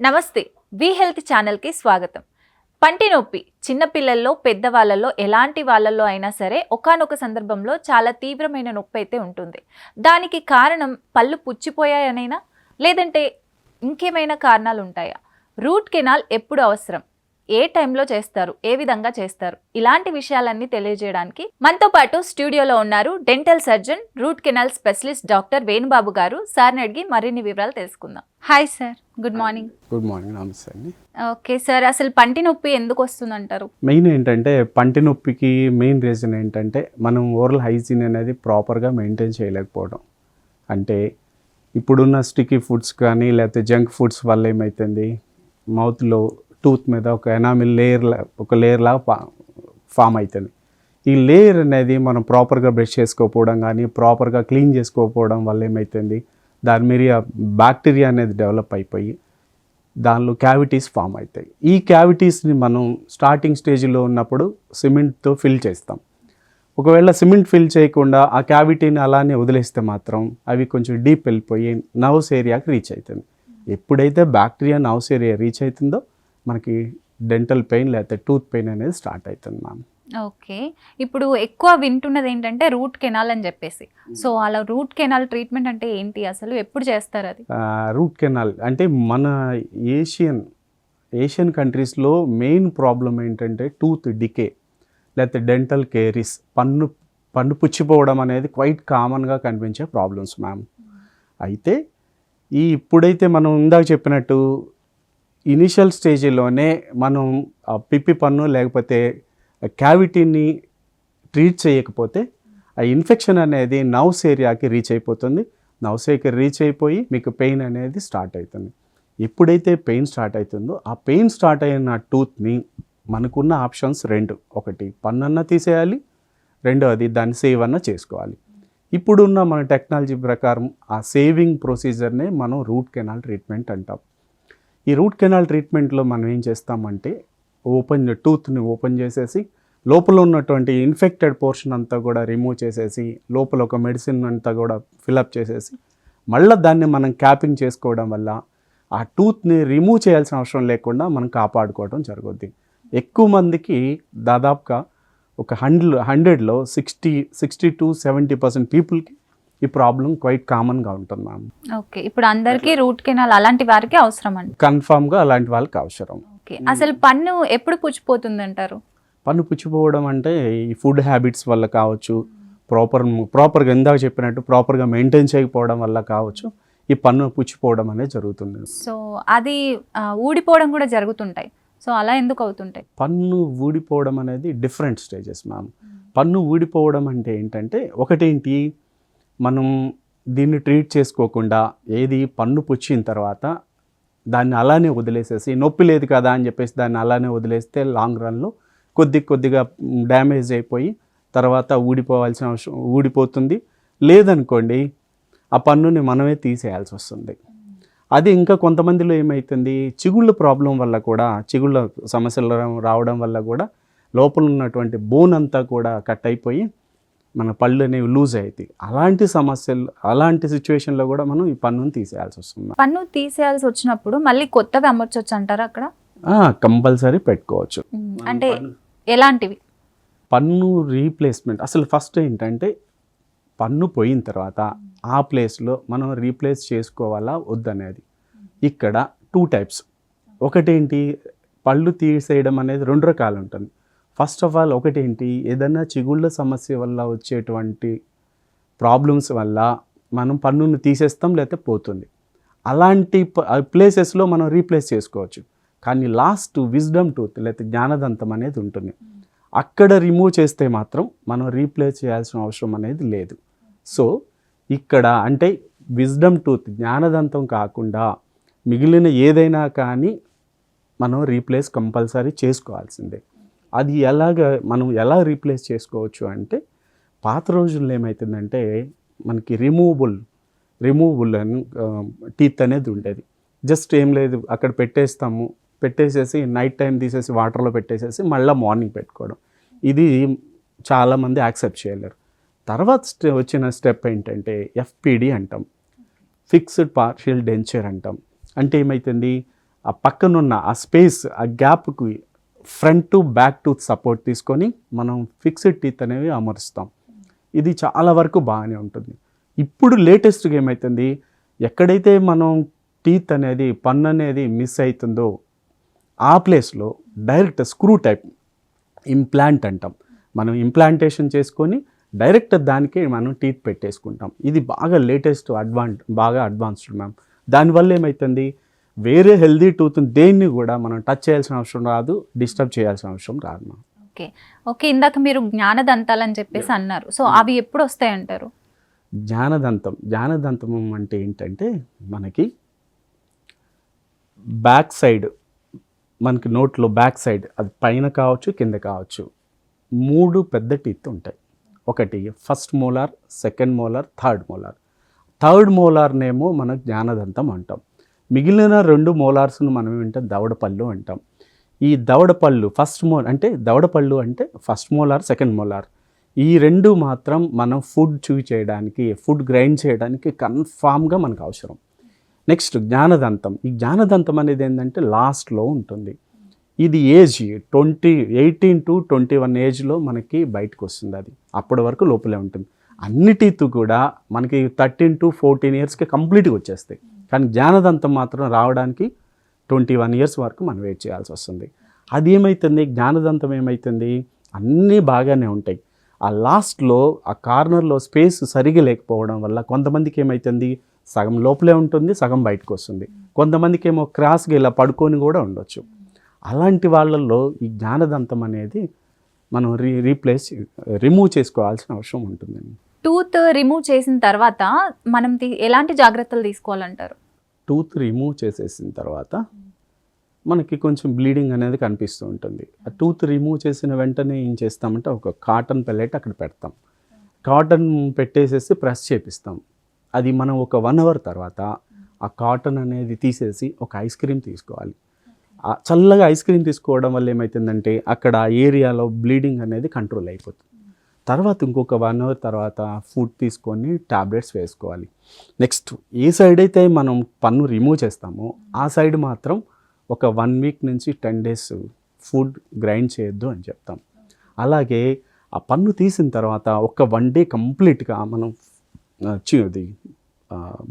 నమస్తే వి హెల్త్ ఛానల్కి స్వాగతం. పంటి నొప్పి చిన్నపిల్లల్లో పెద్దవాళ్ళల్లో ఎలాంటి వాళ్ళల్లో అయినా సరే ఒకానొక సందర్భంలో చాలా తీవ్రమైన నొప్పి అయితే ఉంటుంది. దానికి కారణం పళ్ళు పుచ్చిపోయాయనైనా లేదంటే ఇంకేమైనా కారణాలు ఉంటాయా? రూట్ కెనాల్ ఎప్పుడు అవసరం, ఏ టైంలో చేస్తారు, ఏ విధంగా చేస్తారు, ఇలాంటి విషయాలన్నీ తెలియజేయడానికి మనతో పాటు స్టూడియోలో ఉన్నారు dental surgeon, root canal specialist doctor Venubabu గారు. సార్ని అడిగి మరిన్ని వివరాలు తెలుసుకుందాం. Hi sir, good morning. Good morning. నమస్తే అండి. ఓకే సార్, అసలు పంటి నొప్పి ఎందుకు వస్తుందంటారు? మెయిన్ ఏంటంటే పంటి నొప్పికి మెయిన్ రీజన్ ఏంటంటే మనం ఓరల్ హైజీన్ అనేది ప్రాపర్గా మెయింటైన్ చేయలేకపోవడం. అంటే ఇప్పుడున్న స్టిక్కీ ఫుడ్స్ కానీ లేకపోతే జంక్ ఫుడ్స్ వల్ల ఏమవుతుంది, మౌత్లో టూత్ మీద ఒక ఎనామిల్ లేయర్ లాగా ఫామ్ అవుతుంది. ఈ లేయర్ అనేది మనం ప్రాపర్గా బ్రష్ చేసుకోకపోవడం కానీ ప్రాపర్గా క్లీన్ చేసుకోకపోవడం వల్ల ఏమవుతుంది, దాని మీద బ్యాక్టీరియా అనేది డెవలప్ అయిపోయి దానిలో క్యావిటీస్ ఫామ్ అవుతాయి. ఈ క్యావిటీస్ని మనం స్టార్టింగ్ స్టేజ్లో ఉన్నప్పుడు సిమెంట్తో ఫిల్ చేస్తాం. ఒకవేళ సిమెంట్ ఫిల్ చేయకుండా ఆ క్యావిటీని అలానే వదిలేస్తే మాత్రం అవి కొంచెం డీప్ వెళ్ళిపోయి నర్వ్స్ ఏరియాకి రీచ్ అవుతుంది. ఎప్పుడైతే బ్యాక్టీరియా నర్వ్స్ ఏరియా రీచ్ అవుతుందో మనకి డెంటల్ పెయిన్ లేకపోతే టూత్ పెయిన్ అనేది స్టార్ట్ అవుతుంది మ్యామ్. ఓకే, ఇప్పుడు ఎక్కువ వింటున్నది ఏంటంటే రూట్ కెనాల్ అని చెప్పేసి. సో అలా రూట్ కెనాల్ ట్రీట్మెంట్ అంటే ఏంటి, అసలు ఎప్పుడు చేస్తారు అది? రూట్ కెనాల్ అంటే మన ఏషియన్ కంట్రీస్లో మెయిన్ ప్రాబ్లం ఏంటంటే టూత్ డికే లేకపోతే డెంటల్ కేరీస్, పన్ను పుచ్చిపోవడం అనేది క్వైట్ కామన్గా కనిపించే ప్రాబ్లమ్స్ మ్యామ్. అయితే ఇప్పుడైతే మనం ఇందాక చెప్పినట్టు ఇనిషియల్ స్టేజ్లోనే మనం పిప్పి పన్ను లేకపోతే క్యావిటీని ట్రీట్ చేయకపోతే ఆ ఇన్ఫెక్షన్ అనేది నర్వ్స్ ఏరియాకి రీచ్ అయిపోతుంది. నర్వ్స్ ఏరియాకి రీచ్ అయిపోయి మీకు పెయిన్ అనేది స్టార్ట్ అవుతుంది. ఎప్పుడైతే పెయిన్ స్టార్ట్ అవుతుందో ఆ పెయిన్ స్టార్ట్ అయిన టూత్ని మనకున్న ఆప్షన్స్ రెండు, ఒకటి పన్నన్నా తీసేయాలి, రెండవది దాన్ని సేవ్ అన్న చేసుకోవాలి. ఇప్పుడున్న మన టెక్నాలజీ ప్రకారం ఆ సేవింగ్ ప్రొసీజర్నే మనం రూట్ కెనాల్ ట్రీట్మెంట్ అంటాం. ఈ రూట్ కెనాల్ ట్రీట్మెంట్లో మనం ఏం చేస్తామంటే టూత్ని ఓపెన్ చేసేసి లోపల ఉన్నటువంటి ఇన్ఫెక్టెడ్ పోర్షన్ అంతా కూడా రిమూవ్ చేసేసి లోపల ఒక మెడిసిన్ అంతా కూడా ఫిలప్ చేసేసి మళ్ళీ దాన్ని మనం క్యాపింగ్ చేసుకోవడం వల్ల ఆ టూత్ని రిమూవ్ చేయాల్సిన అవసరం లేకుండా మనం కాపాడుకోవడం జరుగుద్ది. ఎక్కువ మందికి దాదాపుగా ఒక 100లో 60 to 70% పీపుల్కి ఈ ప్రాబ్లం క్వైట్ కామన్గా ఉంటుంది మ్యామ్. ఓకే, ఇప్పుడు అందరికీ రూట్ కెనాల్ అలాంటి వారికి అవసరం అండి? కన్ఫామ్గా అలాంటి వాళ్ళకి అవసరం. ఓకే, అసలు పన్ను ఎప్పుడు పుచ్చిపోతుంది అంటారు? పన్ను పుచ్చిపోవడం అంటే ఈ ఫుడ్ హ్యాబిట్స్ వల్ల కావచ్చు, ప్రాపర్గా ఇందాక చెప్పినట్టు ప్రాపర్గా మెయింటైన్ చేయకపోవడం వల్ల కావచ్చు ఈ పన్ను పుచ్చిపోవడం అనేది జరుగుతుంది. సో అది ఊడిపోవడం కూడా జరుగుతుంటాయి. సో అలా ఎందుకు అవుతుంటాయి? పన్ను ఊడిపోవడం అనేది డిఫరెంట్ స్టేజెస్ మ్యామ్. పన్ను ఊడిపోవడం అంటే ఏంటంటే ఒకటేంటి, మనం దీన్ని ట్రీట్ చేసుకోకుండా పన్ను పుచ్చిన తర్వాత దాన్ని అలానే వదిలేసేసి నొప్పి లేదు కదా అని చెప్పేసి దాన్ని అలానే వదిలేస్తే లాంగ్ రన్లో కొద్దిగా డ్యామేజ్ అయిపోయి తర్వాత ఊడిపోతుంది. లేదనుకోండి ఆ పన్నుని మనమే తీసేయాల్సి వస్తుంది. అది ఇంకా కొంతమందిలో ఏమవుతుంది, చిగుళ్ళ ప్రాబ్లం వల్ల కూడా, చిగుళ్ళ సమస్యలు రావడం వల్ల కూడా లోపల ఉన్నటువంటి బోన్ అంతా కూడా కట్ అయిపోయి మన పళ్ళు అనేవి లూజ్ అవుతాయి. అలాంటి సిచ్యువేషన్లో కూడా మనం ఈ పన్నుని తీసేయాల్సి వస్తుంది. పన్ను తీసేయాల్సి వచ్చినప్పుడు మళ్ళీ కొత్తవి అమ్మొచ్చు అంటారా అక్కడ? కంపల్సరీ పెట్టుకోవచ్చు. అంటే ఎలాంటివి? పన్ను రీప్లేస్మెంట్ అసలు ఫస్ట్ ఏంటంటే పన్ను పోయిన తర్వాత ఆ ప్లేస్లో మనం రీప్లేస్ చేసుకోవాలా వద్దనేది. ఇక్కడ 2 టైప్స్. ఒకటేంటి, పళ్ళు తీసేయడం అనేది 2 రకాలు ఉంటుంది. ఫస్ట్ ఆఫ్ ఆల్ ఒకటేంటి, ఏదైనా చిగుళ్ళ సమస్య వల్ల వచ్చేటువంటి ప్రాబ్లమ్స్ వల్ల మనం పన్నును తీసేస్తాం లేకపోతే పోతుంది. అలాంటి ప్లేసెస్లో మనం రీప్లేస్ చేసుకోవచ్చు. కానీ లాస్ట్ విజ్డమ్ టూత్ లేకపోతే జ్ఞానదంతం అనేది ఉంటుంది. అక్కడ రిమూవ్ చేస్తే మాత్రం మనం రీప్లేస్ చేయాల్సిన అవసరం అనేది లేదు. సో ఇక్కడ అంటే విజ్డమ్ టూత్ జ్ఞానదంతం కాకుండా మిగిలిన ఏదైనా కానీ మనం రీప్లేస్ కంపల్సరీ చేసుకోవాల్సిందే. అది మనం ఎలా రీప్లేస్ చేసుకోవచ్చు అంటే, పాత రోజుల్లో ఏమవుతుందంటే మనకి రిమూవబుల్ అని టీత్ అనేది ఉండేది. జస్ట్ ఏం లేదు, అక్కడ పెట్టేసేసి నైట్ టైం తీసేసి వాటర్లో పెట్టేసేసి మళ్ళీ మార్నింగ్ పెట్టుకోవడం. ఇది చాలామంది యాక్సెప్ట్ చేయలేరు. తర్వాత వచ్చిన స్టెప్ ఏంటంటే FPD అంటాం, ఫిక్స్డ్ పార్షియల్ డెంచర్ అంటాం. అంటే ఏమవుతుంది, ఆ పక్కనున్న ఆ స్పేస్, ఆ గ్యాప్కి front to back to support తీసుకొని మనం ఫిక్స్డ్ టీత్ అనేవి అమరుస్తాం. ఇది చాలా వరకు బాగానే ఉంటుంది. ఇప్పుడు లేటెస్ట్గా ఏమవుతుంది, ఎక్కడైతే మనం టీత్ అనేది పన్ను అనేది మిస్ అవుతుందో ఆ ప్లేస్లో డైరెక్ట్ స్క్రూ టైప్ ఇంప్లాంట్ అంటాం. మనం ఇంప్లాంటేషన్ చేసుకొని డైరెక్ట్ దానికే మనం టీత్ పెట్టేసుకుంటాం. ఇది బాగా లేటెస్ట్ బాగా అడ్వాన్స్డ్ మ్యామ్. దానివల్ల ఏమవుతుంది, వేరే హెల్దీ టూత్ దేన్ని కూడా మనం టచ్ చేయాల్సిన అవసరం రాదు, డిస్టర్బ్ చేయాల్సిన అవసరం రాదు మ్యామ్. ఓకే ఓకే, ఇందాక మీరు జ్ఞానదంతాలని చెప్పేసి అన్నారు. సో అవి ఎప్పుడు వస్తాయంటారు? జ్ఞానదంతం అంటే ఏంటంటే మనకి బ్యాక్ సైడ్, మనకి నోట్లో బ్యాక్ సైడ్, అది పైన కావచ్చు కింద కావచ్చు, 3 పెద్ద టీత్ ఉంటాయి. ఒకటి first molar, second molar, third మోలార్నేమో మనం జ్ఞానదంతం అంటాం. మిగిలిన 2 మోలార్స్ను మనం ఏంటంటే దవడపళ్ళు అంటాం. ఈ దవడపళ్ళు దవడపళ్ళు అంటే ఫస్ట్ మోలార్, సెకండ్ మోలార్, ఈ 2 మాత్రం మనం ఫుడ్ చేయడానికి, ఫుడ్ గ్రైండ్ చేయడానికి కన్ఫామ్గా మనకు అవసరం. నెక్స్ట్ జ్ఞానదంతం. ఈ జ్ఞానదంతం అనేది ఏంటంటే లాస్ట్లో ఉంటుంది. ఇది ఏజ్ 18 to 21 ఏజ్లో మనకి బయటకు వస్తుంది. అది అప్పటి వరకు లోపలే ఉంటుంది. అన్ని టీత్ కూడా మనకి 13 to 14 ఇయర్స్కి కంప్లీట్గా వచ్చేస్తాయి. కానీ జ్ఞానదంతం మాత్రం రావడానికి 21 ఇయర్స్ వరకు మనం వెయిట్ చేయాల్సి వస్తుంది. అది ఏమవుతుంది, జ్ఞానదంతం ఏమవుతుంది, అన్నీ బాగానే ఉంటాయి. ఆ లాస్ట్లో ఆ కార్నర్లో స్పేస్ సరిగా లేకపోవడం వల్ల కొంతమందికి ఏమవుతుంది, సగం లోపలే ఉంటుంది, సగం బయటకు వస్తుంది. కొంతమందికి ఏమో క్రాస్గా ఇలా పడుకొని కూడా ఉండొచ్చు. అలాంటి వాళ్ళల్లో ఈ జ్ఞానదంతం అనేది మనం రిమూవ్ చేసుకోవాల్సిన అవసరం ఉంటుందండి. టూత్ రిమూవ్ చేసిన తర్వాత మనం ఎలాంటి జాగ్రత్తలు తీసుకోవాలంటారు? టూత్ రిమూవ్ చేసేసిన తర్వాత మనకి కొంచెం బ్లీడింగ్ అనేది కనిపిస్తూ ఉంటుంది. ఆ టూత్ రిమూవ్ చేసిన వెంటనే ఏం చేస్తామంటే ఒక కాటన్ పెల్లెట్ అక్కడ పెడతాం. కాటన్ పెట్టేసేసి ప్రెస్ చేపిస్తాం. అది మనం ఒక 1 అవర్ తర్వాత ఆ కాటన్ అనేది తీసేసి ఒక ఐస్ క్రీమ్ తీసుకోవాలి. చల్లగా ఐస్ క్రీమ్ తీసుకోవడం వల్ల ఏమవుతుందంటే అక్కడ ఆ ఏరియాలో బ్లీడింగ్ అనేది కంట్రోల్ అయిపోతుంది. తర్వాత ఇంకొక 1 అవర్ తర్వాత ఫుడ్ తీసుకొని టాబ్లెట్స్ వేసుకోవాలి. నెక్స్ట్ ఏ సైడ్ అయితే మనం పన్ను రిమూవ్ చేస్తామో ఆ సైడ్ మాత్రం ఒక 1 వీక్ నుంచి 10 డేస్ ఫుడ్ గ్రైండ్ చేయొద్దు అని చెప్తాం. అలాగే ఆ పన్ను తీసిన తర్వాత ఒక 1 డే కంప్లీట్గా మనం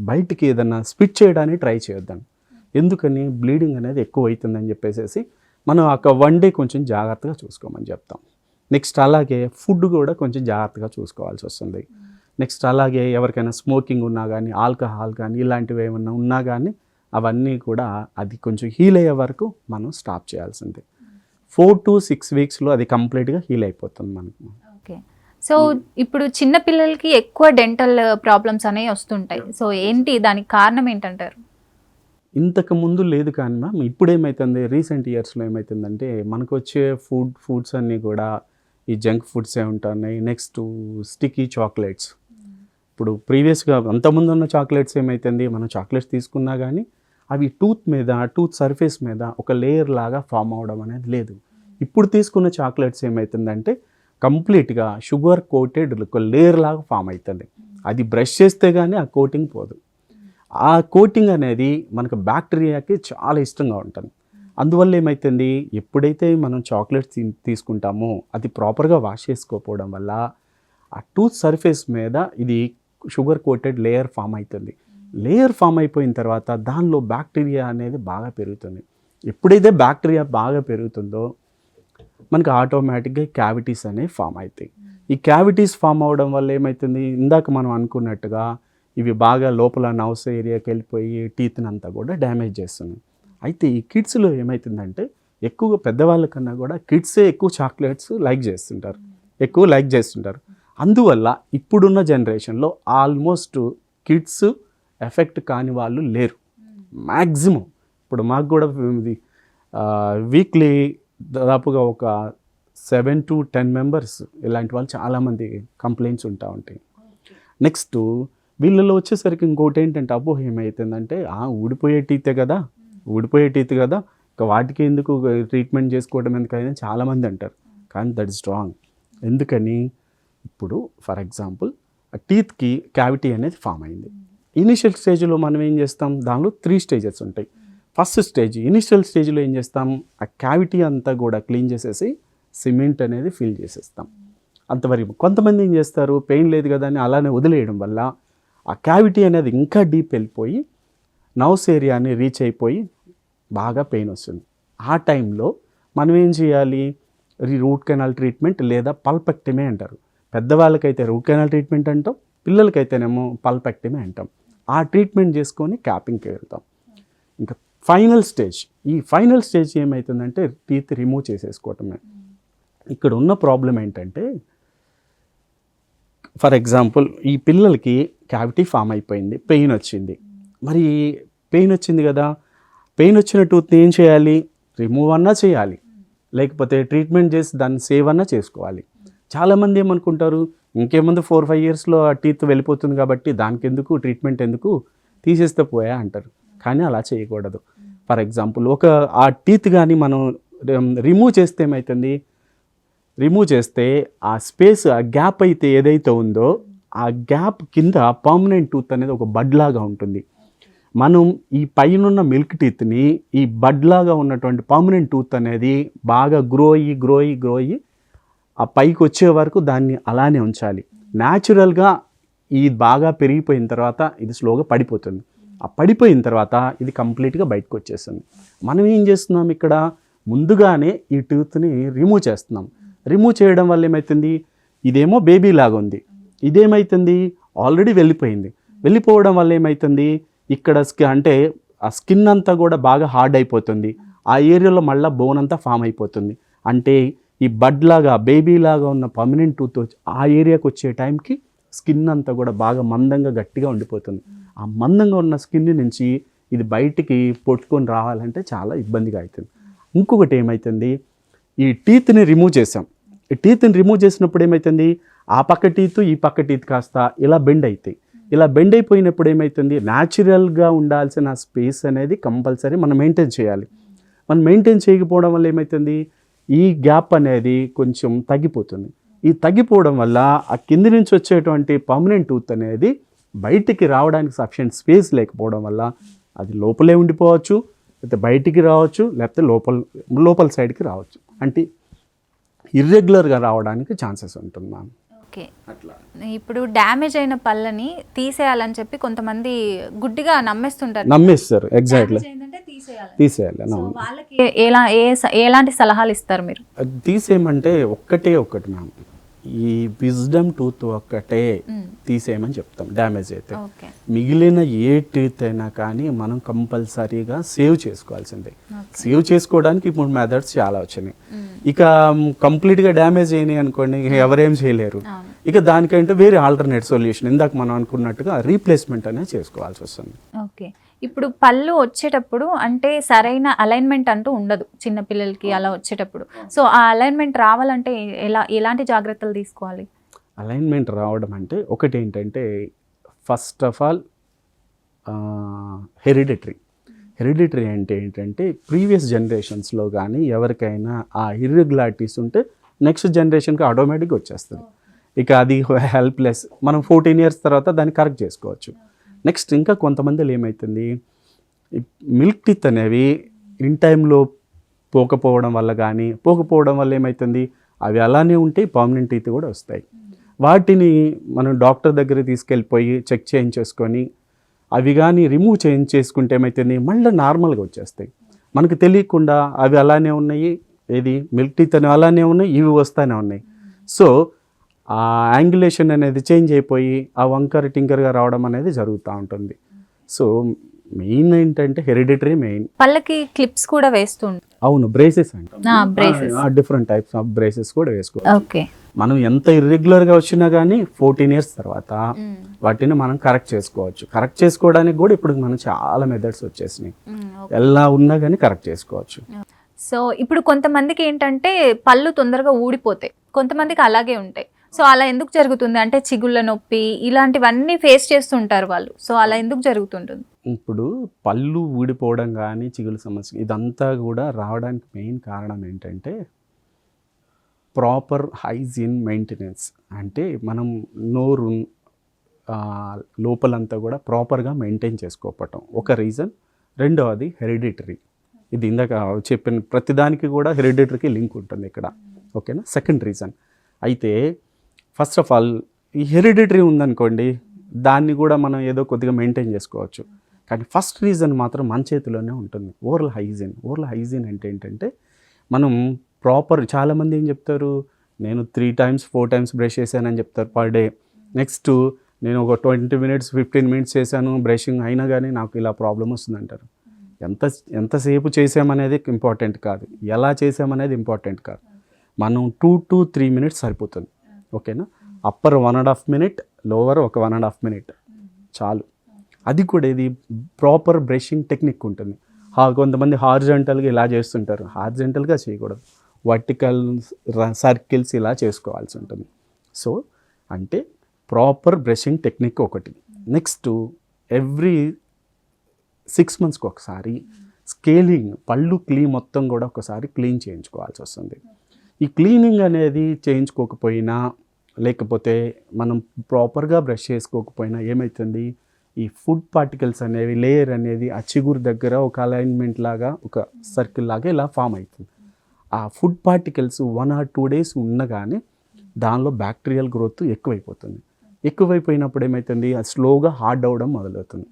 బయటికి ఏదైనా స్పిట్ చేయడానికి ట్రై చేయొద్దండి. ఎందుకని, బ్లీడింగ్ అనేది ఎక్కువ అవుతుందని చెప్పేసి మనం ఒక 1 డే కొంచెం జాగ్రత్తగా చూసుకోమని చెప్తాం. నెక్స్ట్ అలాగే ఫుడ్ కూడా కొంచెం జాగ్రత్తగా చూసుకోవాల్సి వస్తుంది. నెక్స్ట్ అలాగే ఎవరికైనా స్మోకింగ్ ఉన్నా కానీ, ఆల్కహాల్ కానీ ఇలాంటివి ఏమన్నా ఉన్నా కానీ అవన్నీ కూడా అది కొంచెం హీల్ అయ్యే వరకు మనం స్టాప్ చేయాల్సిందే. 4 to 6 వీక్స్లో అది కంప్లీట్గా హీల్ అయిపోతుంది మనకు. ఓకే, సో ఇప్పుడు చిన్న పిల్లలకి ఎక్కువ డెంటల్ ప్రాబ్లమ్స్ అనేవి వస్తుంటాయి. సో ఏంటి దానికి కారణం ఏంటంటారు? ఇంతకు ముందు లేదు కానీ మ్యామ్, ఇప్పుడు ఏమవుతుంది, రీసెంట్ ఇయర్స్లో ఏమవుతుందంటే మనకు వచ్చే ఫుడ్స్ అన్నీ కూడా ఈ జంక్ ఫుడ్సే ఉంటున్నాయి. Next sticky chocolates. ఇప్పుడు ప్రీవియస్గా అంతకుముందు ఉన్న చాక్లెట్స్ ఏమవుతుంది, మనం చాక్లెట్స్ తీసుకున్నా కానీ అవి టూత్ సర్ఫేస్ మీద ఒక లేయర్ లాగా ఫామ్ అవడం అనేది లేదు. ఇప్పుడు తీసుకున్న చాక్లెట్స్ ఏమవుతుందంటే కంప్లీట్గా షుగర్ కోటెడ్ ఒక లేయర్ లాగా ఫామ్ అవుతుంది. అది బ్రష్ చేస్తే కానీ ఆ కోటింగ్ పోదు. ఆ కోటింగ్ అనేది మనకు బ్యాక్టీరియాకి చాలా ఇష్టంగా ఉంటుంది. అందువల్ల ఏమవుతుంది, ఎప్పుడైతే మనం చాక్లెట్స్ తీసుకుంటామో అది ప్రాపర్గా వాష్ చేసుకోకపోవడం వల్ల ఆ టూత్ సర్ఫేస్ మీద ఇది షుగర్ కోటెడ్ లేయర్ ఫామ్ అవుతుంది. లేయర్ ఫామ్ అయిపోయిన తర్వాత దానిలో బ్యాక్టీరియా అనేది బాగా పెరుగుతుంది. ఎప్పుడైతే బ్యాక్టీరియా బాగా పెరుగుతుందో మనకు ఆటోమేటిక్గా క్యావిటీస్ అనేవి ఫామ్ అవుతాయి. ఈ క్యావిటీస్ ఫామ్ అవడం వల్ల ఏమవుతుంది, ఇందాక మనం అనుకున్నట్టుగా ఇవి బాగా లోపల నౌస్ ఏరియాకి వెళ్ళిపోయి టీత్ని అంతా కూడా డ్యామేజ్ చేస్తున్నాయి. అయితే ఈ కిడ్స్లో ఏమవుతుందంటే ఎక్కువగా పెద్దవాళ్ళ కన్నా కూడా కిడ్సే ఎక్కువ చాక్లెట్స్ లైక్ చేస్తుంటారు. అందువల్ల ఇప్పుడున్న జనరేషన్లో ఆల్మోస్ట్ కిడ్స్ ఎఫెక్ట్ కాని వాళ్ళు లేరు మ్యాక్సిమం. ఇప్పుడు మాకు కూడా వీక్లీ దాదాపుగా ఒక 7 to 10 మెంబర్స్ ఇలాంటి వాళ్ళు చాలామంది కంప్లైంట్స్ ఉంటాయి. నెక్స్ట్ వీళ్ళలో వచ్చేసరికి ఇంకోటి ఏంటంటే అబ్బో ఏమవుతుందంటే ఊడిపోయే టీత్ కదా ఇంకా వాటికి ఎందుకు ట్రీట్మెంట్ చేసుకోవడం ఎందుకైనా చాలామంది అంటారు. కానీ దట్ ఇస్ రాంగ్. ఎందుకని, ఇప్పుడు ఫర్ ఎగ్జాంపుల్ టీత్కి క్యావిటీ అనేది ఫామ్ అయింది. ఇనిషియల్ స్టేజ్లో మనం ఏం చేస్తాం, దానిలో 3 స్టేజెస్ ఉంటాయి. ఫస్ట్ స్టేజ్ ఇనిషియల్ స్టేజ్లో ఏం చేస్తాం, ఆ క్యావిటీ అంతా కూడా క్లీన్ చేసేసి సిమెంట్ అనేది ఫిల్ చేసేస్తాం అంతవరకు. కొంతమంది ఏం చేస్తారు, పెయిన్ లేదు కదా అని అలానే వదిలేయడం వల్ల ఆ క్యావిటీ అనేది ఇంకా డీప్ వెళ్ళిపోయి నర్వ్స్ ఏరియాని రీచ్ అయిపోయి బాగా పెయిన్ వస్తుంది. ఆ టైంలో మనం ఏం చేయాలి, రూట్ కెనాల్ ట్రీట్మెంట్ లేదా పల్పెక్టమీ అంటారు. పెద్దవాళ్ళకైతే రూట్ కెనాల్ ట్రీట్మెంట్ అంటాం, పిల్లలకైతేనేమో పల్పెక్టమీ అంటాం. ఆ ట్రీట్మెంట్ చేసుకొని క్యాపింగ్కి వెళ్తాం. ఇంకా ఫైనల్ స్టేజ్, ఈ ఫైనల్ స్టేజ్ ఏమవుతుందంటే టీత్ రిమూవ్ చేసేసుకోవటమే. ఇక్కడ ఉన్న ప్రాబ్లం ఏంటంటే, ఫర్ ఎగ్జాంపుల్ ఈ పిల్లలకి క్యావిటీ ఫామ్ అయిపోయింది, పెయిన్ వచ్చింది. మరి పెయిన్ వచ్చింది కదా, పెయిన్ వచ్చిన టూత్ని ఏం చేయాలి, రిమూవ్ అన్నా చేయాలి, లేకపోతే ట్రీట్మెంట్ చేసి దాన్ని సేవ్ అన్నా చేసుకోవాలి. చాలామంది ఏమనుకుంటారు, ఇంకేముందు 4-5 ఇయర్స్లో ఆ టీత్ వెళ్ళిపోతుంది కాబట్టి దానికి ఎందుకు ట్రీట్మెంట్, ఎందుకు తీసేస్తే పోయా అంటారు. కానీ అలా చేయకూడదు. ఫర్ ఎగ్జాంపుల్ ఆ టీత్ కానీ మనం రిమూవ్ చేస్తే ఏమవుతుంది, రిమూవ్ చేస్తే ఆ స్పేస్, ఆ గ్యాప్ అయితే ఏదైతే ఉందో ఆ గ్యాప్ కింద పర్మనెంట్ టూత్ అనేది ఒక బడ్ లాగా ఉంటుంది. మనం ఈ పైనున్న మిల్క్ టీత్ని ఈ బడ్ లాగా ఉన్నటువంటి పర్మనెంట్ టూత్ అనేది బాగా గ్రో అయ్యి ఆ పైకి వచ్చే వరకు దాన్ని అలానే ఉంచాలి. న్యాచురల్గా ఇది బాగా పెరిగిపోయిన తర్వాత ఇది స్లోగా పడిపోతుంది. ఆ పడిపోయిన తర్వాత ఇది కంప్లీట్గా బయటకు వచ్చేస్తుంది. మనం ఏం చేస్తున్నాం, ఇక్కడ ముందుగానే ఈ టూత్ని రిమూవ్ చేస్తున్నాం. రిమూవ్ చేయడం వల్ల ఏమవుతుంది, ఇదేమో బేబీ లాగా ఉంది, ఇదేమవుతుంది ఆల్రెడీ వెళ్ళిపోయింది. వెళ్ళిపోవడం వల్ల ఏమవుతుంది, ఇక్కడ అంటే ఆ స్కిన్ అంతా కూడా బాగా హార్డ్ అయిపోతుంది. ఆ ఏరియాలో మళ్ళీ బోన్ అంతా ఫామ్ అయిపోతుంది. అంటే ఈ బడ్ లాగా బేబీ లాగా ఉన్న పర్మనెంట్ టూత్ ఆ ఏరియాకి వచ్చే టైంకి స్కిన్ అంతా కూడా బాగా మందంగా గట్టిగా ఉండిపోతుంది. ఆ మందంగా ఉన్న స్కిన్ నుంచి ఇది బయటికి పొట్టుకొని రావాలంటే చాలా ఇబ్బందిగా అవుతుంది. ఇంకొకటి ఏమవుతుంది, ఈ టీత్ని రిమూవ్ చేసాం. ఈ టీత్ని రిమూవ్ చేసినప్పుడు ఏమవుతుంది, ఆ పక్క టీత్ ఈ పక్క టీత్ కాస్త ఇలా బెండ్ అవుతాయి. ఇలా బెండ్ అయిపోయినప్పుడు ఏమవుతుంది, న్యాచురల్గా ఉండాల్సిన స్పేస్ అనేది కంపల్సరీ మనం మెయింటైన్ చేయాలి. మనం మెయింటైన్ చేయకపోవడం వల్ల ఏమవుతుంది, ఈ గ్యాప్ అనేది కొంచెం తగ్గిపోతుంది. ఈ తగ్గిపోవడం వల్ల ఆ కింది నుంచి వచ్చేటువంటి పర్మనెంట్ టూత్ అనేది బయటికి రావడానికి సఫిషియెంట్ స్పేస్ లేకపోవడం వల్ల అది లోపలే ఉండిపోవచ్చు, లేకపోతే బయటికి రావచ్చు, లేకపోతే లోపల సైడ్కి రావచ్చు. అంటే ఇర్రెగ్యులర్గా రావడానికి ఛాన్సెస్ ఉంటుంది మ్యామ్. ఓకే, ఇప్పుడు డ్యామేజ్ అయిన పళ్ళని తీసేయాలని చెప్పి కొంతమంది గుడ్డిగా నమ్మేస్తారు. ఎగ్జాక్ట్లీ తీసేయాలి. వాళ్ళకి ఎలాంటి సలహాలు ఇస్తారు మీరు? తీసేయమంటే ఒకటి మ్యామ్, ఈ విజ్డమ్ టూత్ ఒక్కటే తీసేయమని చెప్తాం డ్యామేజ్ అయితే. మిగిలిన ఏ టీత్ అయినా కానీ మనం కంపల్సరీగా సేవ్ చేసుకోవాల్సిందే. సేవ్ చేసుకోవడానికి ఇప్పుడు మెథడ్స్ చాలా వచ్చినాయి. ఇక కంప్లీట్గా డ్యామేజ్ అయినాయి అనుకోండి, ఎవరేం చేయలేరు. ఇక దానికంటే వేరే ఆల్టర్నేట్ సొల్యూషన్, ఇందాక మనం అనుకున్నట్టుగా రీప్లేస్మెంట్ అనేది చేసుకోవాల్సి వస్తుంది. ఓకే, ఇప్పుడు పళ్ళు వచ్చేటప్పుడు అంటే సరైన అలైన్మెంట్ అంటూ ఉండదు చిన్నపిల్లలకి అలా వచ్చేటప్పుడు. సో ఆ అలైన్మెంట్ రావాలంటే ఎలాంటి జాగ్రత్తలు తీసుకోవాలి? అలైన్మెంట్ రావడం అంటే ఒకటి ఏంటంటే, ఫస్ట్ ఆఫ్ ఆల్ హెరిడిటరీ అంటే ఏంటంటే, ప్రీవియస్ జనరేషన్స్లో కానీ ఎవరికైనా ఆ ఇర్రెగ్యులారిటీస్ ఉంటే నెక్స్ట్ జనరేషన్కి ఆటోమేటిక్గా వచ్చేస్తుంది. ఇక అది హెల్ప్లెస్, మనం 14 ఇయర్స్ తర్వాత దాన్ని కరెక్ట్ చేసుకోవచ్చు. నెక్స్ట్ ఇంకా కొంతమందిలో ఏమవుతుంది, మిల్క్ టీత్ అనేవి ఇన్ టైంలో పోకపోవడం వల్ల ఏమవుతుంది, అవి అలానే ఉంటాయి, పర్మనెంట్ టీత్ కూడా వస్తాయి. వాటిని మనం డాక్టర్ దగ్గర తీసుకెళ్ళిపోయి చెక్ చేయించేసుకొని అవి కానీ రిమూవ్ చేసుకుంటే ఏమవుతుంది, మళ్ళీ నార్మల్గా వచ్చేస్తాయి. మనకు తెలియకుండా అవి అలానే ఉన్నాయి, ఏది మిల్క్ టీత్ అనేవి అలానే ఉన్నాయి, ఇవి వస్తూనే ఉన్నాయి. సో ఆ యాంగులేషన్ అనేది చేంజ్ అయిపోయి ఆ వంకర టింకర్గా రావడం అనేది జరుగుతూ ఉంటుంది. సో మెయిన్ ఏంటంటే హెరిడిటరీ మెయిన్. పళ్ళకి క్లిప్స్ కూడా వేస్తుంటారు. అవును, బ్రేసెస్ అంటే డిఫరెంట్ టైప్స్ ఆఫ్ బ్రేసెస్ కూడా వేసుకోవాలి. ఓకే, మనం ఎంత ఇర్రెగ్యులర్గా వచ్చినా కానీ 14 ఇయర్స్ తర్వాత వాటిని మనం కరెక్ట్ చేసుకోవచ్చు. కరెక్ట్ చేసుకోవడానికి కూడా ఇప్పుడు మనం చాలా మెథడ్స్ వచ్చేసినాయి. ఎలా ఉన్నా కానీ కరెక్ట్ చేసుకోవచ్చు. సో ఇప్పుడు కొంతమందికి ఏంటంటే పళ్ళు తొందరగా ఊడిపోతాయి, కొంతమందికి అలాగే ఉంటాయి. సో అలా ఎందుకు జరుగుతుంది అంటే చిగుళ్ళ నొప్పి ఇలాంటివన్నీ ఫేస్ చేస్తుంటారు వాళ్ళు. సో అలా ఎందుకు జరుగుతుంటుంది? ఇప్పుడు పళ్ళు ఊడిపోవడం కానీ చిగుళ్ళ సమస్య ఇదంతా కూడా రావడానికి మెయిన్ కారణం ఏంటంటే ప్రాపర్ హైజీన్ మెయింటెనెన్స్. అంటే మనం నోరు లోపలంతా కూడా ప్రాపర్గా మెయింటైన్ చేసుకోకపోవటం ఒక రీజన్. రెండవది హెరిడిటరీ. ఇది ఇందాక చెప్పిన ప్రతిదానికి కూడా హెరిడిటరీకి లింక్ ఉంటుంది ఇక్కడ. ఓకేనా, సెకండ్ రీజన్. అయితే ఫస్ట్ ఆఫ్ ఆల్ ఈ హెరిడిటరీ ఉందనుకోండి, దాన్ని కూడా మనం ఏదో కొద్దిగా మెయింటైన్ చేసుకోవచ్చు. కానీ ఫస్ట్ రీజన్ మాత్రం మన చేతిలోనే ఉంటుంది, ఓరల్ హైజీన్. ఓరల్ హైజీన్ అంటే ఏంటంటే మనం ప్రాపర్, చాలామంది ఏం చెప్తారు, నేను 3 times 4 times బ్రష్ చేశానని చెప్తారు పర్ డే. నెక్స్ట్ నేను ఒక 20 minutes 15 minutes చేశాను బ్రషింగ్, అయినా కానీ నాకు ఇలా ప్రాబ్లం వస్తుందంటారు. ఎంతసేపు చేసామనేది ఇంపార్టెంట్ కాదు, ఎలా చేసామనేది ఇంపార్టెంట్ కాదు. మనం 2 to 3 minutes సరిపోతుంది. ఓకేనా, అప్పర్ 1.5 minute, లోవర్ ఒక 1.5 minute చాలు. అది కూడా ఇది ప్రాపర్ బ్రషింగ్ టెక్నిక్ ఉంటుంది. కొంతమంది హారిజాంటల్గా ఇలా చేస్తుంటారు, హారిజాంటల్గా చేయకూడదు, వర్టికల్ సర్కిల్స్ ఇలా చేసుకోవాల్సి ఉంటుంది. సో అంటే ప్రాపర్ బ్రషింగ్ టెక్నిక్ ఒకటి. నెక్స్ట్ ఎవ్రీ 6 monthsకి ఒకసారి స్కేలింగ్, పళ్ళు మొత్తం కూడా ఒకసారి క్లీన్ చేయించుకోవాల్సి వస్తుంది. ఈ క్లీనింగ్ అనేది చేయించుకోకపోయినా, లేకపోతే మనం ప్రాపర్గా బ్రష్ చేసుకోకపోయినా ఏమవుతుంది, ఈ ఫుడ్ పార్టికల్స్ అనేవి, లేయర్ అనేది ఆ చిగురు దగ్గర ఒక అలైన్మెంట్ లాగా, ఒక సర్కిల్ లాగా ఇలా ఫామ్ అవుతుంది. ఆ ఫుడ్ పార్టికల్స్ 1 or 2 days ఉండగానే దానిలో బ్యాక్టీరియల్ గ్రోత్ ఎక్కువైపోతుంది. ఎక్కువైపోయినప్పుడు ఏమవుతుంది, అది స్లోగా హార్డ్ అవ్వడం మొదలవుతుంది.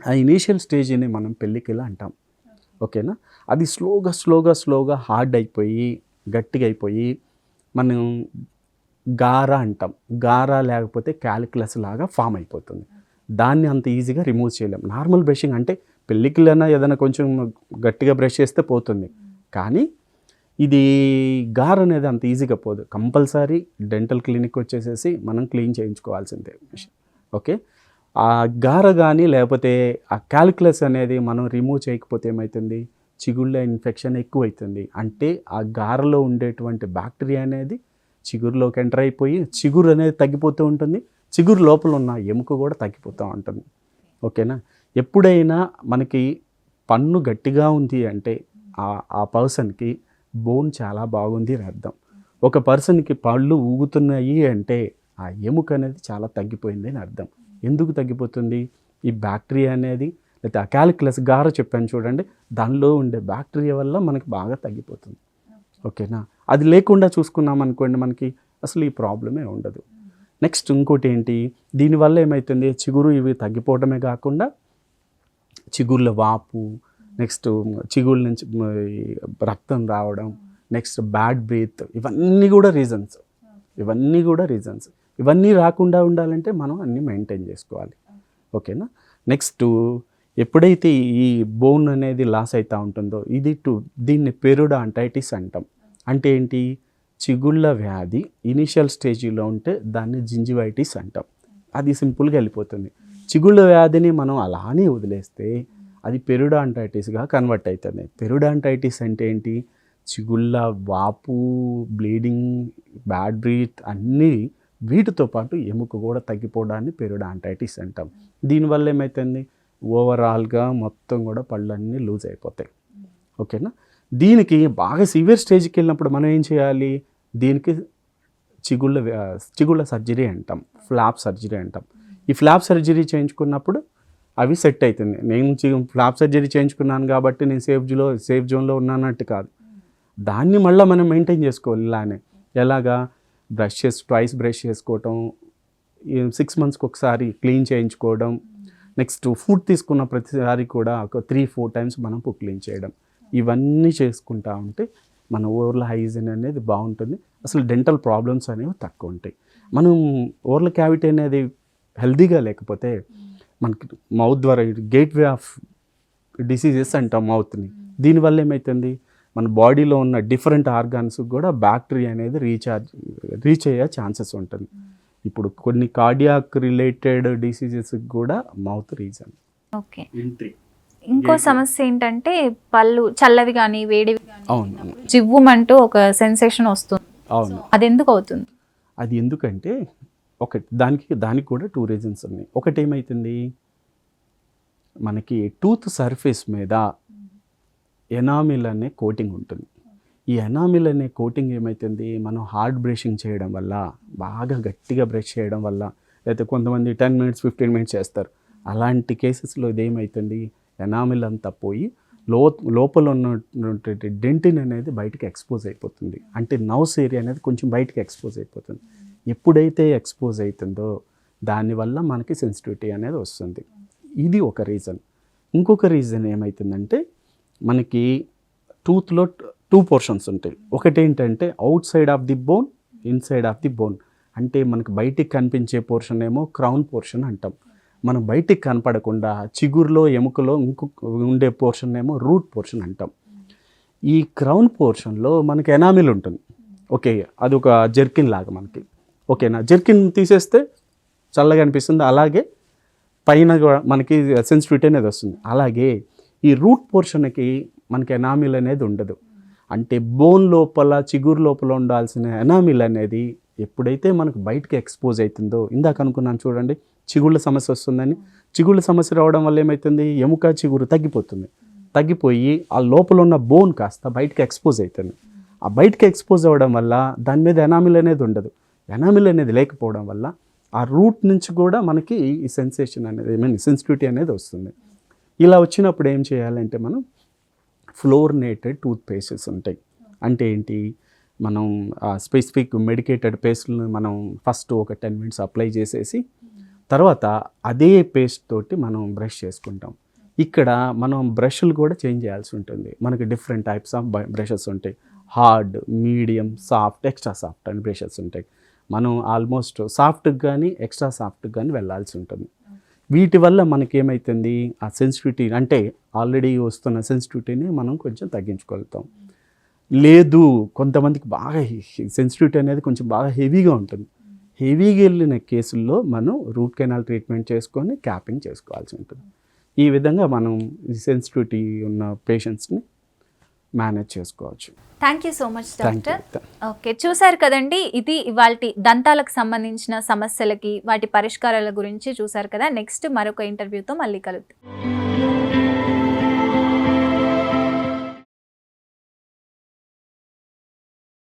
ఆ ఇనీషియల్ స్టేజ్ని మనం పెళ్ళికిలా అంటాం. ఓకేనా, అది స్లోగా హార్డ్ అయిపోయి గట్టిగా అయిపోయి మనం గారా అంటాం. గారా లేకపోతే క్యాలిక్యులస్ లాగా ఫామ్ అయిపోతుంది. దాన్ని అంత ఈజీగా రిమూవ్ చేయలేం. నార్మల్ బ్రషింగ్ అంటే పెళ్ళికిలైనా ఏదైనా కొంచెం గట్టిగా బ్రష్ చేస్తే పోతుంది, కానీ ఇది గార్ అనేది అంత ఈజీగా పోదు. కంపల్సరీ డెంటల్ క్లినిక్ వచ్చేసేసి మనం క్లీన్ చేయించుకోవాల్సిందే. ఓకే, ఆ గార కానీ లేకపోతే ఆ క్యాలిక్యులస్ అనేది మనం రిమూవ్ చేయకపోతే ఏమవుతుంది, చిగుళ్ళ ఇన్ఫెక్షన్ ఎక్కువవుతుంది. అంటే ఆ గారలో ఉండేటువంటి బ్యాక్టీరియా అనేది చిగురులోకి ఎంటర్ అయిపోయి చిగురు అనేది తగ్గిపోతూ ఉంటుంది, చిగురు లోపల ఉన్న ఎముక కూడా తగ్గిపోతూ ఉంటుంది. ఓకేనా, ఎప్పుడైనా మనకి పన్ను గట్టిగా ఉంది అంటే ఆ పర్సన్కి బోన్ చాలా బాగుంది అని అర్థం. ఒక పర్సన్కి పళ్ళు ఊగుతున్నాయి అంటే ఆ ఎముక అనేది చాలా తగ్గిపోయింది అని అర్థం. ఎందుకు తగ్గిపోతుంది, ఈ బ్యాక్టీరియా అనేది, లేకపోతే ఆ క్యాలిక్యులస్ గార చెప్పాను చూడండి, దానిలో ఉండే బ్యాక్టీరియా వల్ల మనకి బాగా తగ్గిపోతుంది. ఓకేనా, అది లేకుండా చూసుకున్నాం అనుకోండి, మనకి అసలు ఈ ప్రాబ్లమే ఉండదు. నెక్స్ట్ ఇంకోటి ఏంటి, దీనివల్ల ఏమవుతుంది, చిగురు ఇవి తగ్గిపోవడమే కాకుండా చిగుళ్ళ వాపు, నెక్స్ట్ చిగుళ్ళ నుంచి రక్తం రావడం, నెక్స్ట్ బ్యాడ్ బ్రీత్, ఇవన్నీ కూడా రీజన్స్. ఇవన్నీ రాకుండా ఉండాలంటే మనం అన్నీ మెయింటైన్ చేసుకోవాలి. ఓకేనా, నెక్స్ట్ ఎప్పుడైతే ఈ బోన్ అనేది లాస్ అవుతూ ఉంటుందో దీన్ని పెరిడాంటైటిస్ అంటాం. అంటే ఏంటి, చిగుళ్ళ వ్యాధి ఇనిషియల్ స్టేజ్లో ఉంటే దాన్ని జింజివైటిస్ అంటాం. అది సింపుల్గా వెళ్ళిపోతుంది. చిగుళ్ళ వ్యాధిని మనం అలానే వదిలేస్తే అది పెరిడాంటైటిస్గా కన్వర్ట్ అవుతుంది. పెరిడాంటైటిస్ అంటే ఏంటి, చిగుళ్ళ వాపు, బ్లీడింగ్, బ్యాడ్ బ్రీత్ అన్నీ, వీటితో పాటు ఎముక కూడా తగ్గిపోవడాన్ని పెరిడాంటైటిస్ అంటాం. దీనివల్ల ఏమవుతుంది, ఓవరాల్గా మొత్తం కూడా పళ్ళన్నీ లూజ్ అయిపోతాయి. ఓకేనా, దీనికి బాగా సివియర్ స్టేజ్కి వెళ్ళినప్పుడు మనం ఏం చేయాలి, దీనికి చిగుళ్ళ సర్జరీ అంటాం, ఫ్లాప్ సర్జరీ అంటాం. ఈ ఫ్లాప్ సర్జరీ చేయించుకున్నప్పుడు అవి సెట్ అవుతుంది. నేను ఫ్లాప్ సర్జరీ చేయించుకున్నాను కాబట్టి నేను సేఫ్ జోన్లో ఉన్నానట్టు కాదు, దాన్ని మళ్ళీ మనం మెయింటైన్ చేసుకోవాలి. ఇలానే ఎలాగా, ట్వైస్ బ్రష్ చేసుకోవటం, 6 monthsకి ఒకసారి క్లీన్ చేయించుకోవడం, నెక్స్ట్ ఫుడ్ తీసుకున్న ప్రతిసారి కూడా ఒక 3-4 times మనం క్లీన్ చేయడం, ఇవన్నీ చేసుకుంటా ఉంటే మన ఓరల్ హైజీన్ అనేది బాగుంటుంది. అసలు డెంటల్ ప్రాబ్లమ్స్ అనేవి తక్కువ ఉంటాయి. మనం ఓరల్ క్యావిటీ అనేది హెల్తీగా లేకపోతే మనకి మౌత్ ద్వారా గేట్వే ఆఫ్ డిసీజెస్ అంటాం మౌత్ని. దీనివల్ల ఏమవుతుంది, మన బాడీలో ఉన్న డిఫరెంట్ ఆర్గాన్స్ కూడా బ్యాక్టీరియా అనేది రీచ్ అయ్యే ఛాన్సెస్ ఉంటుంది. ఇప్పుడు కొన్ని కార్డియాక్ రిలేటెడ్ డిసీజెస్కి కూడా మౌత్ రీజన్. ఓకే, ఇంకో సమస్య ఏంటంటే పళ్ళు చల్లవి కానీ వేడివి కానీ జివ్వుమంటూ ఒక సెన్సేషన్ వస్తుంది. అవును, అది ఎందుకు అవుతుంది? అది ఎందుకంటే దానికి కూడా 2 reasons ఉన్నాయి. ఒకటి ఏమవుతుంది, మనకి టూత్ సర్ఫేస్ మీద ఎనామిల్ అనే కోటింగ్ ఉంటుంది. ఈ ఎనామిల్ అనే కోటింగ్ ఏమవుతుంది, మనం హార్డ్ బ్రషింగ్ చేయడం వల్ల, బాగా గట్టిగా బ్రష్ చేయడం వల్ల, లేకపోతే కొంతమంది 10 minutes 15 minutes చేస్తారు, అలాంటి కేసెస్లో ఇదేమవుతుంది, ఎనామిల్ అంతా పోయి లోపల ఉన్నటువంటి డెంటిన్ అనేది బయటికి ఎక్స్పోజ్ అయిపోతుంది. అంటే నర్వ్స్ ఏరియా అనేది కొంచెం బయటికి ఎక్స్పోజ్ అయిపోతుంది. ఎప్పుడైతే ఎక్స్పోజ్ అవుతుందో దానివల్ల మనకి సెన్సిటివిటీ అనేది వస్తుంది. ఇది ఒక రీజన్. ఇంకొక రీజన్ ఏమవుతుందంటే మనకి టూత్లో 2 పోర్షన్స్ ఉంటాయి. ఒకటి ఏంటంటే out side of the bone, inside of the bone. అంటే మనకు బయటికి కనిపించే పోర్షన్ ఏమో క్రౌన్ పోర్షన్ అంటాం. మనం బయటికి కనపడకుండా చిగురులో ఎముకలో ఇంకొక ఉండే పోర్షన్ ఏమో రూట్ పోర్షన్ అంటాం. ఈ క్రౌన్ పోర్షన్లో మనకి ఎనామిల్ ఉంటుంది. ఓకే, అది ఒక జెర్కిన్ లాగా మనకి. ఓకేనా, జెర్కిన్ తీసేస్తే చల్లగా అనిపిస్తుంది. అలాగే పైన కూడా మనకి సెన్సిటివిటీ అనేది వస్తుంది. అలాగే ఈ రూట్ పోర్షన్కి మనకి ఎనామిల్ అనేది ఉండదు. అంటే బోన్ లోపల చిగురు లోపల ఉండాల్సిన ఎనామిల్ అనేది ఎప్పుడైతే మనకు బయటికి ఎక్స్పోజ్ అవుతుందో, ఇందాక అనుకున్నాను చూడండి చిగుళ్ళ సమస్య వస్తుందని. చిగుళ్ళ సమస్య రావడం వల్ల ఏమవుతుంది, ఎముక చిగురు తగ్గిపోయి ఆ లోపల ఉన్న బోన్ కాస్త బయటికి ఎక్స్పోజ్ అవుతుంది. ఆ బయటికి ఎక్స్పోజ్ అవ్వడం వల్ల దాని మీద ఎనామిల్ అనేది ఉండదు. ఎనామిల్ అనేది లేకపోవడం వల్ల ఆ రూట్ నుంచి కూడా మనకి ఈ సెన్సేషన్ అనేది సెన్సిటివిటీ అనేది వస్తుంది. ఇలా వచ్చినప్పుడు ఏం చేయాలంటే మనం ఫ్లోరినేటెడ్ టూత్ పేస్ట్స్ ఉంటాయి. అంటే ఏంటి, మనం స్పెసిఫిక్ మెడికేటెడ్ పేస్ట్లను మనం ఫస్ట్ ఒక 10 minutes అప్లై చేసేసి తర్వాత అదే పేస్ట్ తోటి మనం బ్రష్ చేసుకుంటాం. ఇక్కడ మనం బ్రష్లు కూడా చేంజ్ చేయాల్సి ఉంటుంది. మనకి డిఫరెంట్ టైప్స్ ఆఫ్ బ్రషెస్ ఉంటాయి. Hard, medium, soft, extra soft అని బ్రషెస్ ఉంటాయి. మనం ఆల్మోస్ట్ సాఫ్ట్కి కానీ ఎక్స్ట్రా సాఫ్ట్కి కానీ వెళ్ళాల్సి ఉంటుంది. వీటి వల్ల మనకేమవుతుంది, ఆ సెన్సిటివిటీ అంటే ఆల్రెడీ వస్తున్న సెన్సిటివిటీని మనం కొంచెం తగ్గించుకోగలుగుతాం. లేదు కొంతమందికి బాగా సెన్సిటివిటీ అనేది కొంచెం బాగా హెవీగా ఉంటుంది. హెవీగా వెళ్ళిన కేసుల్లో మనం రూట్ కెనాల్ ట్రీట్మెంట్ చేసుకొని క్యాపింగ్ చేసుకోవాల్సి ఉంటుంది. ఈ విధంగా మనం ఈ సెన్సిటివిటీ ఉన్న పేషెంట్స్ని మేనేజ్ చేసుకోవచ్చు. Thank you so much doctor. you. Okay, చూసారు కదండి, ఇది ఇవాల్టి దంతాలకు సంబంధించిన సమస్యలకి వాటి పరిష్కారాల గురించి చూసారు కదా. నెక్స్ట్ మరొక ఇంటర్వ్యూతో మళ్ళీ కలుద్దాం.